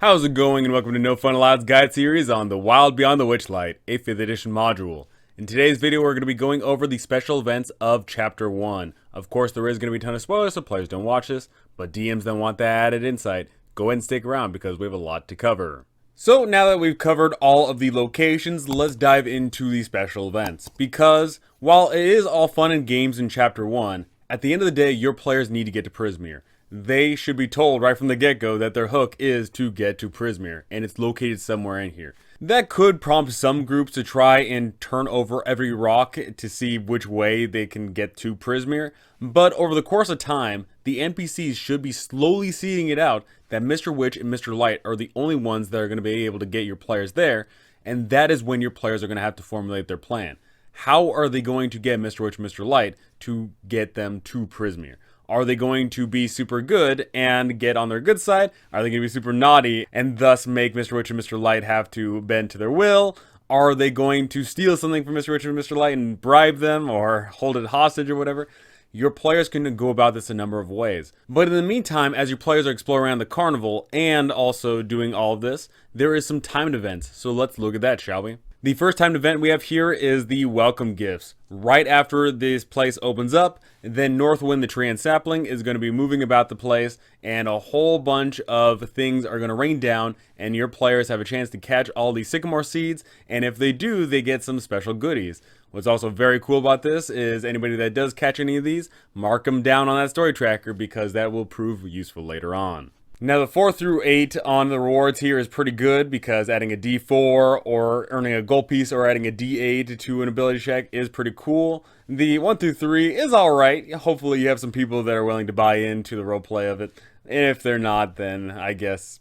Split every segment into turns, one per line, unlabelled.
How's it going, and welcome to No Fun Allowed's guide series on The Wild Beyond the Witchlight, a 5th edition module. In today's video, we're going to be going over the special events of Chapter 1. Of course, there is going to be a ton of spoilers, so players don't watch this, but DMs don't want that added insight. Go ahead and stick around because we have a lot to cover. So now that we've covered all of the locations, let's dive into the special events. Because while it is all fun and games in Chapter 1, at the end of the day, your players need to get to Prismeer. They should be told right from the get-go that their hook is to get to Prismeer, and it's located somewhere in here. That could prompt some groups to try and turn over every rock to see which way they can get to Prismeer, but over the course of time, the NPCs should be slowly seeding it out that Mr. Witch and Mr. Light are the only ones that are going to be able to get your players there, and that is when your players are going to have to formulate their plan. How are they going to get Mr. Witch and Mr. Light to get them to Prismeer? Are they going to be super good and get on their good side? Are they going to be super naughty and thus make Mr. Witch and Mr. Light have to bend to their will? Are they going to steal something from Mr. Witch and Mr. Light and bribe them or hold it hostage or whatever? Your players can go about this a number of ways. But in the meantime, as your players are exploring around the Carnival and also doing all of this, there is some timed events. So let's look at that, shall we? The first timed event we have here is the welcome gifts. Right after this place opens up, then Northwind the Tree and Sapling is going to be moving about the place, and a whole bunch of things are going to rain down, and your players have a chance to catch all these sycamore seeds, and if they do, they get some special goodies. What's also very cool about this is anybody that does catch any of these, mark them down on that story tracker because that will prove useful later on. Now the 4 through 8 on the rewards here is pretty good because adding a D4 or earning a gold piece or adding a D8 to an ability check is pretty cool. The 1 through 3 is alright. Hopefully you have some people that are willing to buy into the roleplay of it. If they're not, then I guess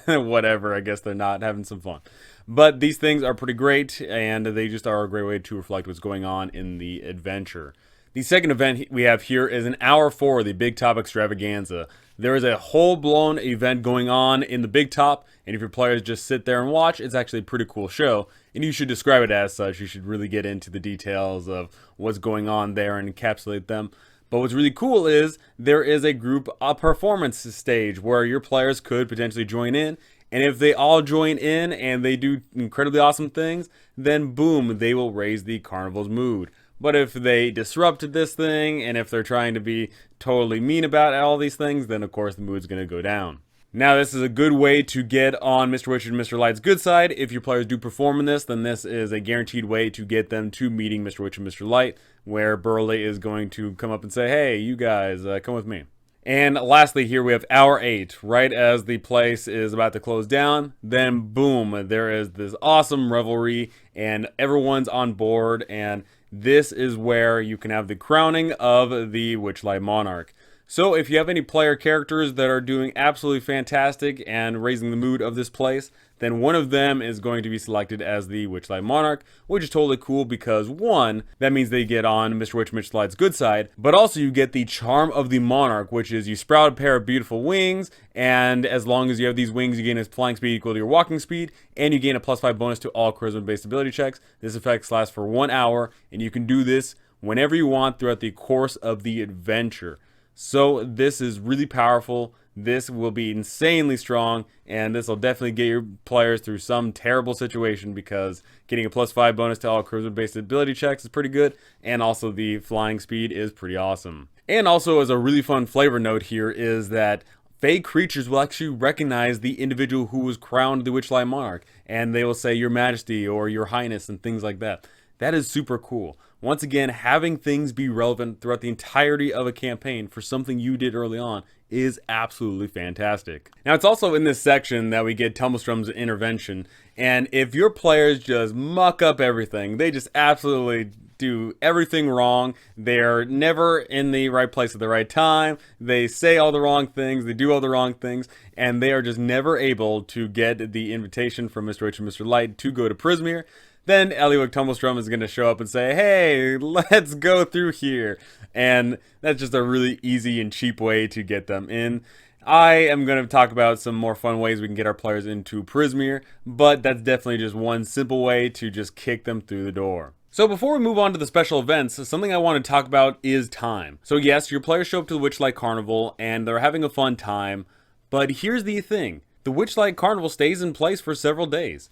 whatever, I guess they're not having some fun. But these things are pretty great and they just are a great way to reflect what's going on in the adventure. The second event we have here is an hour 4, the Big Top Extravaganza. There is a whole-blown event going on in the Big Top, and if your players just sit there and watch, it's actually a pretty cool show, and you should describe it as such. You should really get into the details of what's going on there and encapsulate them. But what's really cool is there is a group performance stage where your players could potentially join in, and if they all join in and they do incredibly awesome things, then boom, they will raise the Carnival's mood. But if they disrupt this thing, and if they're trying to be totally mean about all these things, then of course the mood's going to go down. Now this is a good way to get on Mr. Witch and Mr. Light's good side. If your players do perform in this, then this is a guaranteed way to get them to meeting Mr. Witch and Mr. Light, where Burly is going to come up and say, hey, you guys, come with me. And lastly, here we have hour 8, right as the place is about to close down, then boom, there is this awesome revelry, and everyone's on board, and this is where you can have the crowning of the Witchlight Monarch. So if you have any player characters that are doing absolutely fantastic and raising the mood of this place, then one of them is going to be selected as the Witchlight Monarch, which is totally cool because one, that means they get on Mr. Witch and Mr. Light's good side, but also you get the charm of the Monarch, which is you sprout a pair of beautiful wings, and as long as you have these wings, you gain a flying speed equal to your walking speed, and you gain a +5 bonus to all charisma-based ability checks. This effect lasts for 1 hour, and you can do this whenever you want throughout the course of the adventure. So this is really powerful. This will be insanely strong, and this will definitely get your players through some terrible situation because getting a +5 bonus to all charisma-based ability checks is pretty good, and also the flying speed is pretty awesome. And also, as a really fun flavor note here, is that fey creatures will actually recognize the individual who was crowned the Witchlight Monarch, and they will say Your Majesty or Your Highness and things like that. That is super cool. Once again, having things be relevant throughout the entirety of a campaign for something you did early on is absolutely fantastic. Now, it's also in this section that we get Tumblestrum's intervention, and if your players just muck up everything, they just absolutely do everything wrong, they're never in the right place at the right time, they say all the wrong things, they do all the wrong things, and they are just never able to get the invitation from Mr. Witch and Mr. Light to go to Prismeer, then Eliwick Tumblestrum is going to show up and say, hey, let's go through here. And that's just a really easy and cheap way to get them in. I am going to talk about some more fun ways we can get our players into Prismeer, but that's definitely just one simple way to just kick them through the door. So before we move on to the special events, something I want to talk about is time. So yes, your players show up to the Witchlight Carnival and they're having a fun time, but here's the thing. the Witchlight Carnival stays in place for several days.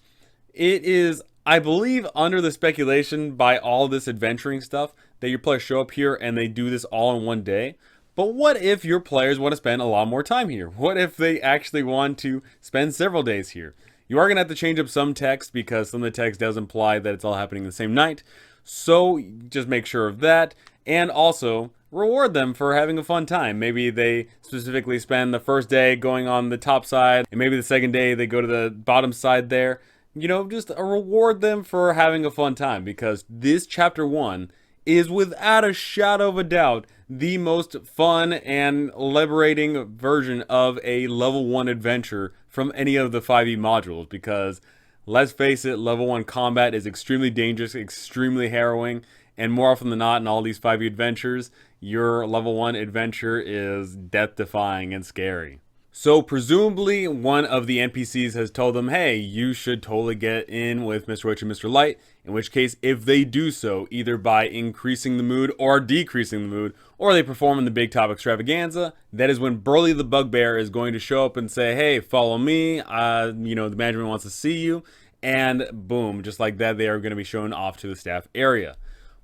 It is, I believe, under the speculation by all this adventuring stuff that your players show up here and they do this all in one day. But what if your players want to spend a lot more time here? What if they actually want to spend several days here? You are going to have to change up some text because some of the text does imply that it's all happening the same night. So just make sure of that. And also reward them for having a fun time. Maybe they specifically spend the first day going on the top side, and maybe the second day they go to the bottom side there. You know, just reward them for having a fun time, because this chapter 1 is without a shadow of a doubt the most fun and liberating version of a level 1 adventure from any of the 5e modules, because let's face it, level 1 combat is extremely dangerous, extremely harrowing, and more often than not in all these 5e adventures, your level 1 adventure is death-defying and scary. So presumably one of the NPCs has told them, hey, you should totally get in with Mr. Witch and Mr. Light, in which case if they do so, either by increasing the mood or decreasing the mood, or they perform in the Big Top Extravaganza, that is when Burly the Bugbear is going to show up and say, hey, follow me, the management wants to see you, and boom, just like that, they are going to be shown off to the staff area.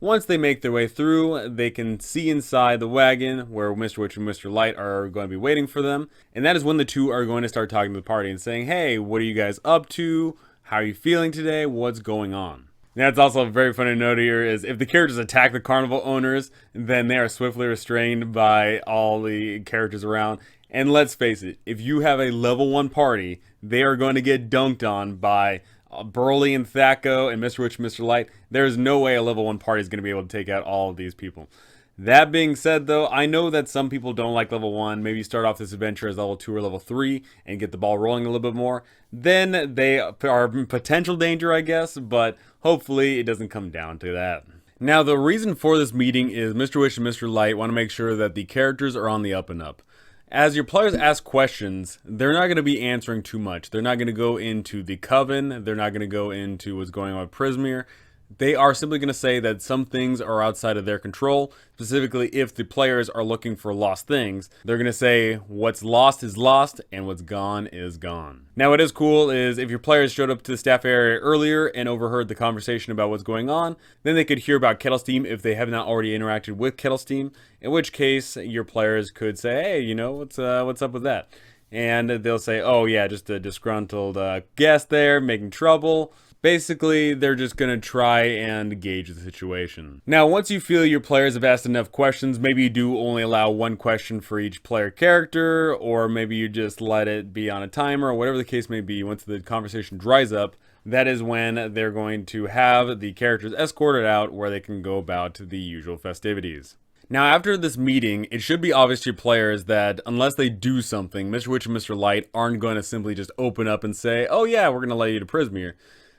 Once they make their way through, they can see inside the wagon where Mr. Witch and Mr. Light are going to be waiting for them. And that is when the two are going to start talking to the party and saying, hey, what are you guys up to? How are you feeling today? What's going on? Now, it's also very funny to note here is if the characters attack the carnival owners, then they are swiftly restrained by all the characters around. And let's face it, if you have a level 1 party, they are going to get dunked on by Burly and Thaco and Mr. Witch and Mr. Light. There's no way a level 1 party is going to be able to take out all of these people. That being said, though, I know that some people don't like level 1. Maybe you start off this adventure as level 2 or level 3 and get the ball rolling a little bit more. Then they are in potential danger, I guess, but hopefully it doesn't come down to that. Now, the reason for this meeting is Mr. Witch and Mr. Light want to make sure that the characters are on the up and up. As your players ask questions, they're not going to be answering too much. They're not going to go into the Coven. They're not going to go into what's going on with Prismeer. They are simply going to say that some things are outside of their control. Specifically, if the players are looking for lost things, they're going to say what's lost is lost and what's gone is gone. Now, what is cool is if your players showed up to the staff area earlier and overheard the conversation about what's going on, then they could hear about Kettlesteam if they have not already interacted with Kettlesteam, in which case your players could say, hey, what's up with that? And they'll say, oh yeah, just a disgruntled guest there making trouble. Basically, they're just going to try and gauge the situation. Now, once you feel your players have asked enough questions, maybe you do only allow one question for each player character, or maybe you just let it be on a timer, or whatever the case may be. Once the conversation dries up, that is when they're going to have the characters escorted out where they can go about the usual festivities. Now, after this meeting, it should be obvious to your players that unless they do something, Mr. Witch and Mr. Light aren't going to simply just open up and say, oh yeah, we're going to let you to Prismeer.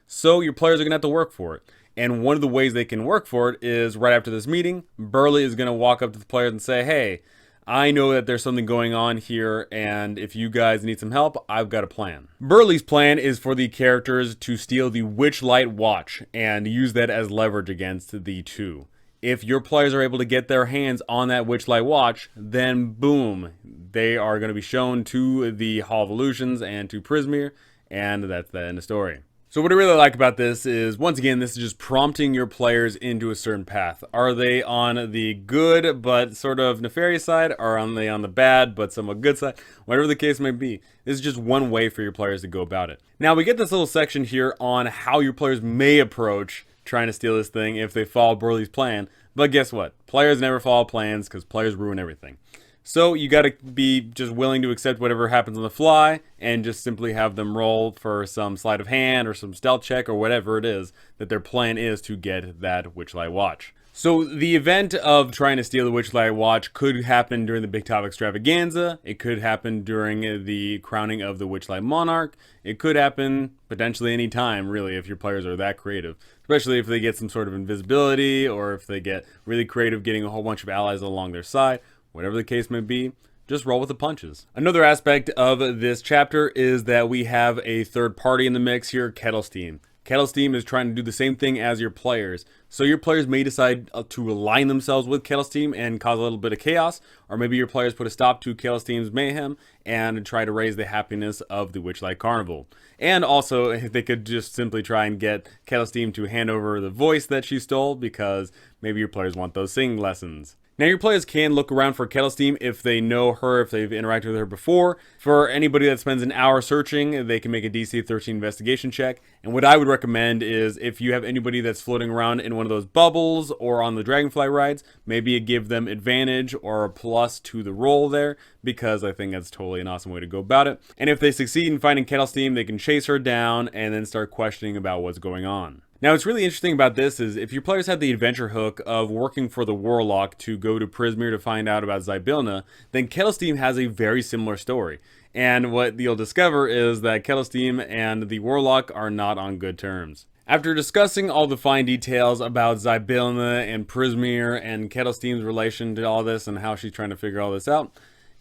So your players are going to have to work for it. And one of the ways they can work for it is right after this meeting, Burly is going to walk up to the players and say, hey, I know that there's something going on here, and if you guys need some help, I've got a plan. Burly's plan is for the characters to steal the Witchlight watch and use that as leverage against the two. If your players are able to get their hands on that Witchlight watch, then boom, they are going to be shown to the Hall of Illusions and to Prismeer, and that's the end of story. So what I really like about this is, once again, this is just prompting your players into a certain path. Are they on the good but sort of nefarious side? Or are they on the bad but somewhat good side? Whatever the case may be, this is just one way for your players to go about it. Now we get this little section here on how your players may approach trying to steal this thing if they follow Burly's plan. But guess what? Players never follow plans because players ruin everything. So you got to be just willing to accept whatever happens on the fly and just simply have them roll for some sleight of hand or some stealth check or whatever it is that their plan is to get that Witchlight watch. So the event of trying to steal the Witchlight watch could happen during the Big Top Extravaganza. It could happen during the crowning of the Witchlight Monarch. It could happen potentially any time, really, if your players are that creative. Especially if they get some sort of invisibility or if they get really creative getting a whole bunch of allies along their side. Whatever the case may be, just roll with the punches. Another aspect of this chapter is that we have a third party in the mix here, Kettlesteam. Kettlesteam is trying to do the same thing as your players. So your players may decide to align themselves with Kettlesteam and cause a little bit of chaos, or maybe your players put a stop to Kettlesteam's mayhem and try to raise the happiness of the Witchlight Carnival. And also, they could just simply try and get Kettlesteam to hand over the voice that she stole, because maybe your players want those singing lessons. Now, your players can look around for Kettlesteam if they know her, if they've interacted with her before. For anybody that spends an hour searching, they can make a DC 13 investigation check. And what I would recommend is, if you have anybody that's floating around in one of those bubbles or on the Dragonfly rides, maybe you give them advantage or a plus to the roll there, because I think that's totally an awesome way to go about it. And if they succeed in finding Kettlesteam, they can chase her down and then start questioning about what's going on. Now, what's really interesting about this is if your players have the adventure hook of working for the Warlock to go to Prismeer to find out about Zybilna, then Kettlesteam has a very similar story. And what you'll discover is that Kettlesteam and the Warlock are not on good terms. After discussing all the fine details about Zybilna and Prismeer and Kettlesteam's relation to all this and how she's trying to figure all this out,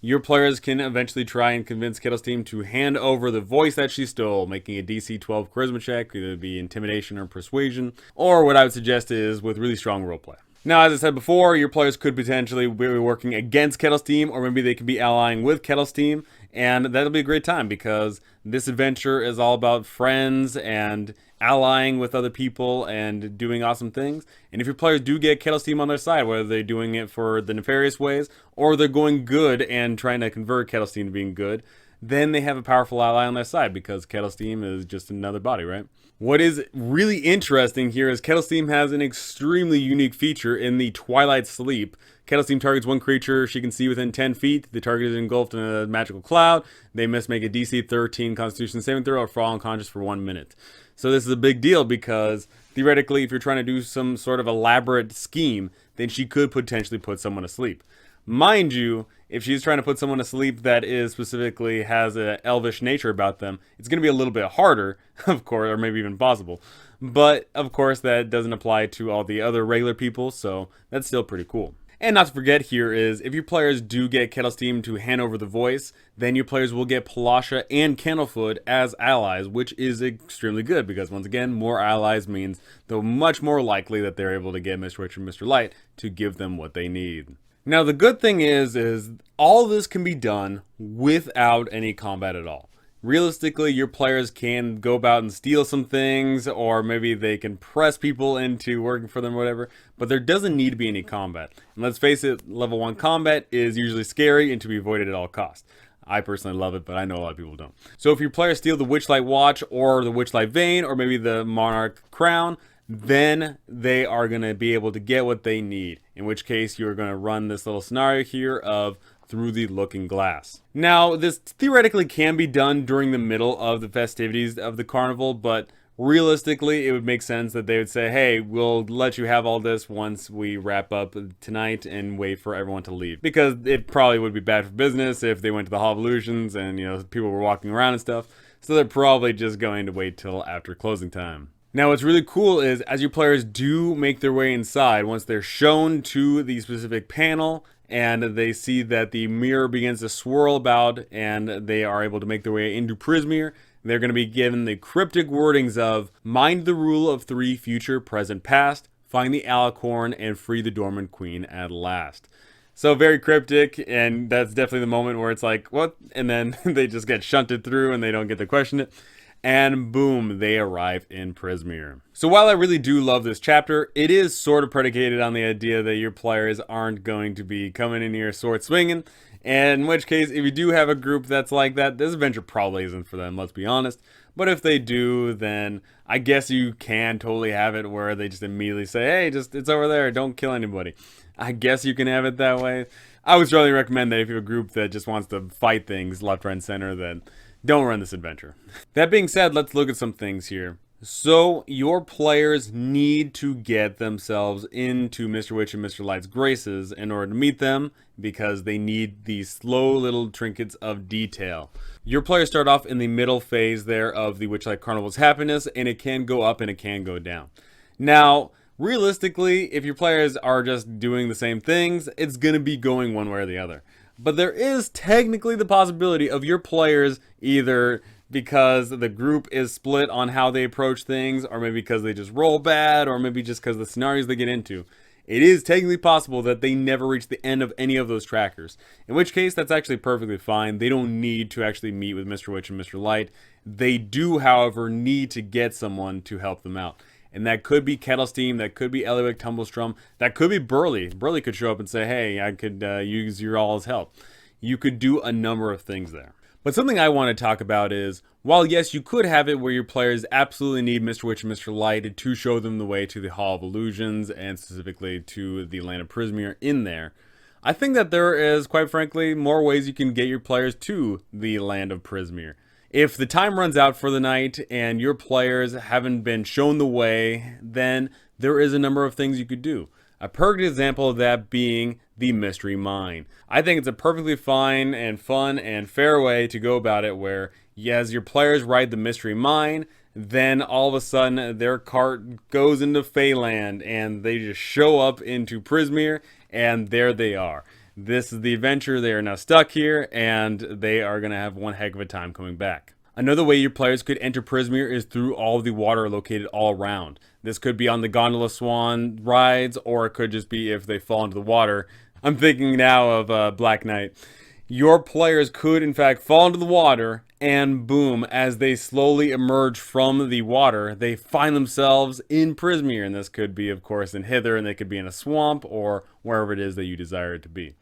your players can eventually try and convince Kettlesteam to hand over the voice that she stole, making a DC 12 charisma check, either be intimidation or persuasion, or what I would suggest is with really strong roleplay. Now, as I said before, your players could potentially be working against Kettlesteam, or maybe they could be allying with Kettlesteam, and that'll be a great time because this adventure is all about friends and allying with other people and doing awesome things. And if your players do get Kettlesteam on their side, whether they're doing it for the nefarious ways or they're going good and trying to convert Kettlesteam to being good, then they have a powerful ally on their side because Kettlesteam is just another body, right? What is really interesting here is Kettlesteam has an extremely unique feature in the Twilight Sleep. Kettlesteam targets one creature she can see within 10 feet. The target is engulfed in a magical cloud. They must make a DC 13 Constitution saving throw or fall unconscious for 1 minute. So this is a big deal because theoretically, if you're trying to do some sort of elaborate scheme, then she could potentially put someone to sleep. Mind you, if she's trying to put someone to sleep that is specifically has an elvish nature about them, it's going to be a little bit harder, of course, or maybe even impossible. But, of course, that doesn't apply to all the other regular people, so that's still pretty cool. And not to forget here is, if your players do get Kettlesteam to hand over the voice, then your players will get Palasha and Candlefoot as allies, which is extremely good, because once again, more allies means they're much more likely that they're able to get Mr. Witch and Mr. Light to give them what they need. Now, the good thing is all this can be done without any combat at all. Realistically, your players can go about and steal some things, or maybe they can press people into working for them or whatever, but there doesn't need to be any combat. And let's face it, level 1 combat is usually scary and to be avoided at all costs. I personally love it, but I know a lot of people don't. So if your players steal the Witchlight Watch or the Witchlight Vein or maybe the Monarch Crown, then they are going to be able to get what they need. In which case, you're going to run this little scenario here of Through the Looking Glass. Now, this theoretically can be done during the middle of the festivities of the carnival, but realistically, it would make sense that they would say, hey, we'll let you have all this once we wrap up tonight and wait for everyone to leave. Because it probably would be bad for business if they went to the Hall of Illusions and, people were walking around and stuff. So they're probably just going to wait till after closing time. Now, what's really cool is as your players do make their way inside, once they're shown to the specific panel and they see that the mirror begins to swirl about and they are able to make their way into Prismeer, they're going to be given the cryptic wordings of mind the rule of 3 future, present, past, find the alicorn, and free the dormant queen at last. So very cryptic, and that's definitely the moment where it's like, what? And then they just get shunted through and they don't get to question it. And boom, they arrive in Prismeer. So while I really do love this chapter, it is sort of predicated on the idea that your players aren't going to be coming in here sword swinging. And in which case, if you do have a group that's like that, this adventure probably isn't for them, let's be honest. But if they do, then I guess you can totally have it where they just immediately say, hey, it's over there, don't kill anybody. I guess you can have it that way. I would strongly recommend that if you have a group that just wants to fight things left, right, and center, then don't run this adventure. That being said, let's look at some things here. So, your players need to get themselves into Mr. Witch and Mr. Light's graces in order to meet them, because they need these slow little trinkets of detail. Your players start off in the middle phase there of the Witchlight Carnival's happiness, and it can go up and it can go down. Now, realistically, if your players are just doing the same things, it's going to be going one way or the other. But there is technically the possibility of your players either because the group is split on how they approach things, or maybe because they just roll bad, or maybe just because the scenarios they get into. It is technically possible that they never reach the end of any of those trackers. In which case, that's actually perfectly fine. They don't need to actually meet with Mr. Witch and Mr. Light. They do, however, need to get someone to help them out. And that could be Kettlesteam, that could be Eliwick Tumblestrum, that could be Burly. Burly could show up and say, hey, I could use your all's help. You could do a number of things there. But something I want to talk about is, while yes, you could have it where your players absolutely need Mr. Witch and Mr. Light to show them the way to the Hall of Illusions, and specifically to the land of Prismeer in there, I think that there is, quite frankly, more ways you can get your players to the land of Prismeer. If the time runs out for the night and your players haven't been shown the way, then there is a number of things you could do. A perfect example of that being the Mystery Mine. I think it's a perfectly fine and fun and fair way to go about it, where as your players ride the Mystery Mine, then all of a sudden their cart goes into Feyland and they just show up into Prismeer, and there they are. This is the adventure. They are now stuck here, and they are going to have one heck of a time coming back. Another way your players could enter Prismeer is through all of the water located all around. This could be on the Gondola Swan rides, or it could just be if they fall into the water. I'm thinking now of Black Knight. Your players could, in fact, fall into the water, and boom, as they slowly emerge from the water, they find themselves in Prismeer. And this could be, of course, in Hither, and they could be in a swamp, or wherever it is that you desire it to be.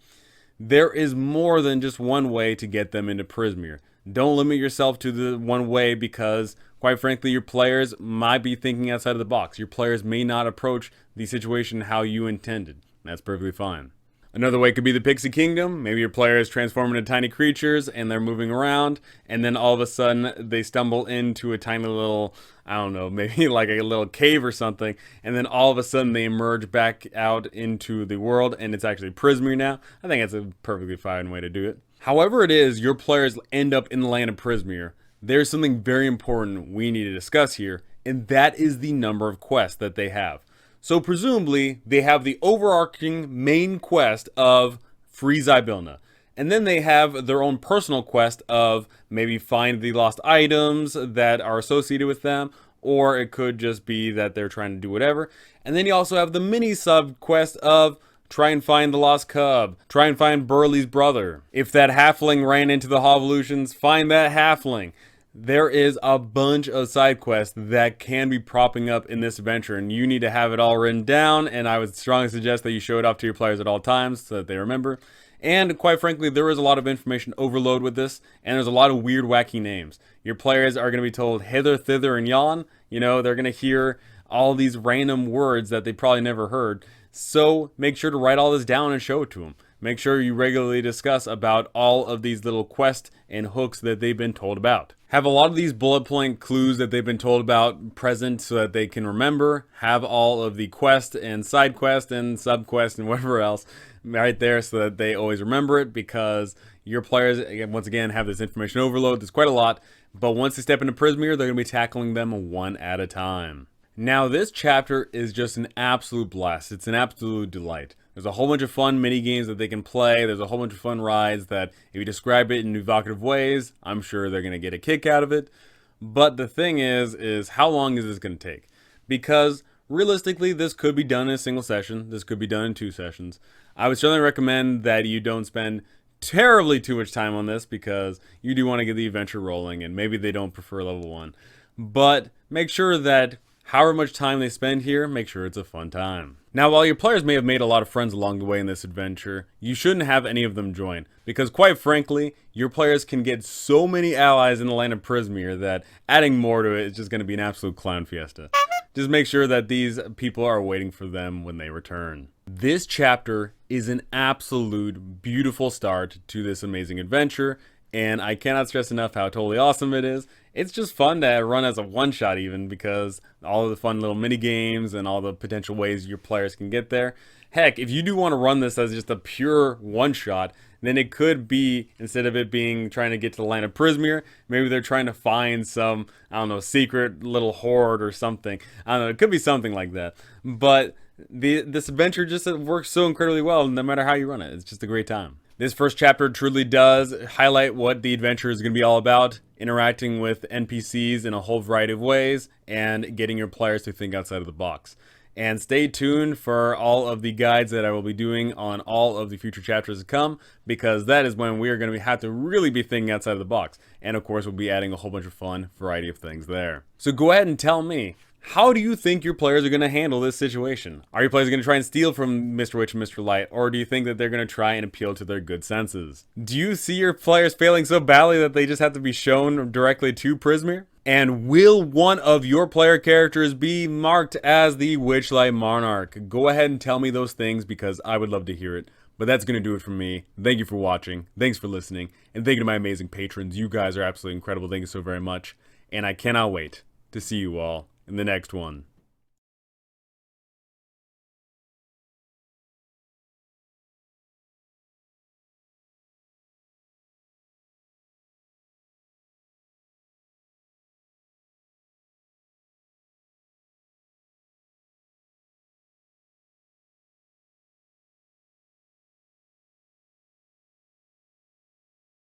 There is more than just one way to get them into Prismeer. Don't limit yourself to the one way, because, quite frankly, your players might be thinking outside of the box. Your players may not approach the situation how you intended. That's perfectly fine. Another way could be the Pixie Kingdom. Maybe your players transform into tiny creatures and they're moving around, and then all of a sudden they stumble into a tiny little, I don't know, maybe like a little cave or something, and then all of a sudden they emerge back out into the world, and it's actually Prismeer now. I think that's a perfectly fine way to do it. However it is, your players end up in the land of Prismeer, there's something very important we need to discuss here, and that is the number of quests that they have. So presumably, they have the overarching main quest of free Zybilna. And then they have their own personal quest of maybe find the lost items that are associated with them, or it could just be that they're trying to do whatever. And then you also have the mini sub quest of try and find the lost cub, try and find Burly's brother. If that halfling ran into the Hall of Illusions, find that halfling. There is a bunch of side quests that can be propping up in this adventure, and you need to have it all written down, and I would strongly suggest that you show it off to your players at all times so that they remember. And quite frankly, there is a lot of information overload with this, and there's a lot of weird, wacky names. Your players are going to be told hither, thither, and yon. You know, they're going to hear all these random words that they probably never heard. So make sure to write all this down and show it to them. Make sure you regularly discuss about all of these little quests and hooks that they've been told about. Have a lot of these bullet point clues that they've been told about present so that they can remember. Have all of the quest and side quest and sub quest and whatever else right there so that they always remember it, because your players, once again, have this information overload. There's quite a lot, but once they step into Prismeer, they're going to be tackling them one at a time. Now, this chapter is just an absolute blast. It's an absolute delight. There's a whole bunch of fun mini games that they can play. There's a whole bunch of fun rides that, if you describe it in evocative ways, I'm sure they're going to get a kick out of it. But the thing is how long is this going to take? Because realistically, this could be done in a single session. This could be done in 2 sessions. I would certainly recommend that you don't spend terribly too much time on this, because you do want to get the adventure rolling, and maybe they don't prefer level 1. But make sure that however much time they spend here, make sure it's a fun time. Now, while your players may have made a lot of friends along the way in this adventure, you shouldn't have any of them join, because quite frankly, your players can get so many allies in the land of Prismeer that adding more to it is just going to be an absolute clown fiesta. Just make sure that these people are waiting for them when they return. This chapter is an absolute beautiful start to this amazing adventure, and I cannot stress enough how totally awesome it is. It's just fun to run as a one-shot even, because all of the fun little mini games and all the potential ways your players can get there. Heck, if you do want to run this as just a pure one-shot, then it could be, instead of it being trying to get to the land of Prismeer, maybe they're trying to find some, I don't know, secret little hoard or something. I don't know, it could be something like that. But this adventure just works so incredibly well, no matter how you run it. It's just a great time. This first chapter truly does highlight what the adventure is going to be all about, interacting with NPCs in a whole variety of ways, and getting your players to think outside of the box. And stay tuned for all of the guides that I will be doing on all of the future chapters to come, because that is when we are going to have to really be thinking outside of the box. And of course, we'll be adding a whole bunch of fun variety of things there. So go ahead and tell me, how do you think your players are going to handle this situation? Are your players going to try and steal from Mr. Witch and Mr. Light, or do you think that they're going to try and appeal to their good senses? Do you see your players failing so badly that they just have to be shown directly to Prismeer? And will one of your player characters be marked as the Witchlight Monarch? Go ahead and tell me those things, because I would love to hear it. But that's going to do it for me. Thank you for watching. Thanks for listening. And thank you to my amazing patrons. You guys are absolutely incredible. Thank you so very much. And I cannot wait to see you all in the next one.